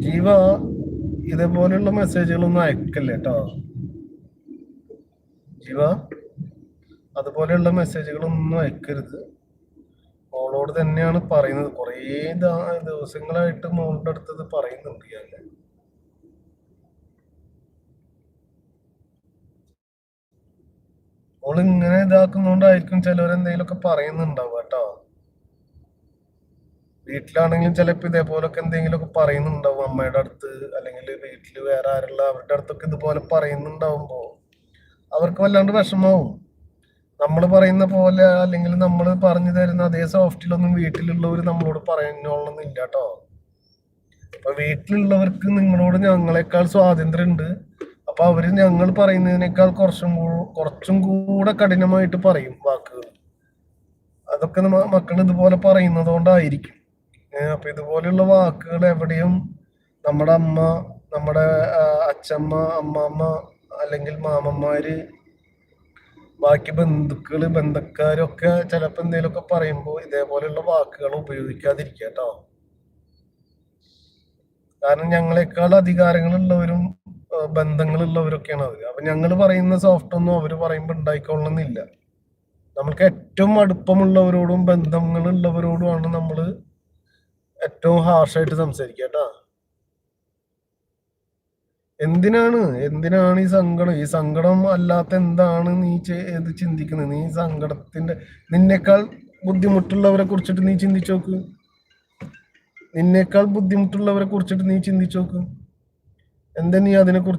ജീവ ഇതേപോലെയുള്ള മെസ്സേജുകളൊന്നും അയക്കല്ലേ കേട്ടോ. ജീവ അതുപോലെയുള്ള മെസ്സേജുകളൊന്നും അയക്കരുത്. മോളോട് തന്നെയാണ് പറയുന്നത്. കുറേ ദിവസങ്ങളായിട്ട് മോളുടെ അടുത്തത് പറയുന്നുണ്ട് ഞാൻ. മോള് ഇങ്ങനെ ഇതാക്കുന്നോണ്ടായിരിക്കും ചിലവരെന്തെങ്കിലുമൊക്കെ പറയുന്നുണ്ടാവുക കേട്ടോ. വീട്ടിലാണെങ്കിലും ചിലപ്പോൾ ഇതേപോലൊക്കെ എന്തെങ്കിലുമൊക്കെ പറയുന്നുണ്ടാവും അമ്മയുടെ അടുത്ത്, അല്ലെങ്കിൽ വീട്ടിൽ വേറെ ആരുള്ള അവരുടെ അടുത്തൊക്കെ ഇതുപോലെ പറയുന്നുണ്ടാവുമ്പോ അവർക്ക് വല്ലാണ്ട് വിഷമാവും. നമ്മൾ പറയുന്ന പോലെ അല്ലെങ്കിൽ നമ്മൾ പറഞ്ഞു തരുന്ന അതേ സോഫ്റ്റിലൊന്നും വീട്ടിലുള്ളവർ നമ്മളോട് പറയുന്നോളന്നില്ല കേട്ടോ. അപ്പൊ വീട്ടിലുള്ളവർക്ക് നിങ്ങളോട് ഞങ്ങളെക്കാൾ സ്വാതന്ത്ര്യം ഉണ്ട്. അപ്പൊ അവര് ഞങ്ങൾ പറയുന്നതിനേക്കാൾ കുറച്ചും കൂടെ കഠിനമായിട്ട് പറയും വാക്കുകൾ. അതൊക്കെ മക്കൾ ഇതുപോലെ പറയുന്നത് കൊണ്ടായിരിക്കും. അപ്പൊ ഇതുപോലെയുള്ള വാക്കുകൾ എവിടെയും നമ്മുടെ അമ്മ, നമ്മുടെ അച്ഛമ്മ, അമ്മാമ്മ, അല്ലെങ്കിൽ മാമന്മാര്, ബാക്കി ബന്ധുക്കള്, ബന്ധക്കാരൊക്കെ ചിലപ്പോ എന്തെങ്കിലുമൊക്കെ പറയുമ്പോൾ ഇതേപോലെയുള്ള വാക്കുകൾ ഉപയോഗിക്കാതിരിക്കുക കേട്ടോ. കാരണം ഞങ്ങളെക്കാൾ അധികാരങ്ങളുള്ളവരും ബന്ധങ്ങളുള്ളവരൊക്കെയാണ് അവർ. അപ്പൊ ഞങ്ങൾ പറയുന്ന സോഫ്റ്റ് ഒന്നും അവര് പറയുമ്പോ ഉണ്ടായിക്കൊള്ളണമെന്നില്ല. നമുക്ക് ഏറ്റവും അടുപ്പമുള്ളവരോടും ബന്ധങ്ങളുള്ളവരോടുമാണ് നമ്മൾ ഏറ്റവും ഹാർഷായിട്ട് സംസാരിക്കുക കേട്ടാ. എന്തിനാണ് ഈ സങ്കടം അല്ലാത്ത എന്താണ് നീ ഇത് ചിന്തിക്കുന്നത്? നീ നിന്നേക്കാൾ ബുദ്ധിമുട്ടുള്ളവരെ കുറിച്ചിട്ട് നീ ചിന്തിച്ചു നോക്ക്. നിന്നേക്കാൾ ബുദ്ധിമുട്ടുള്ളവരെ കുറിച്ചിട്ട് നീ ചിന്തിച്ചു നോക്ക്. എന്താ നീ അതിനെ കുറിച്ച്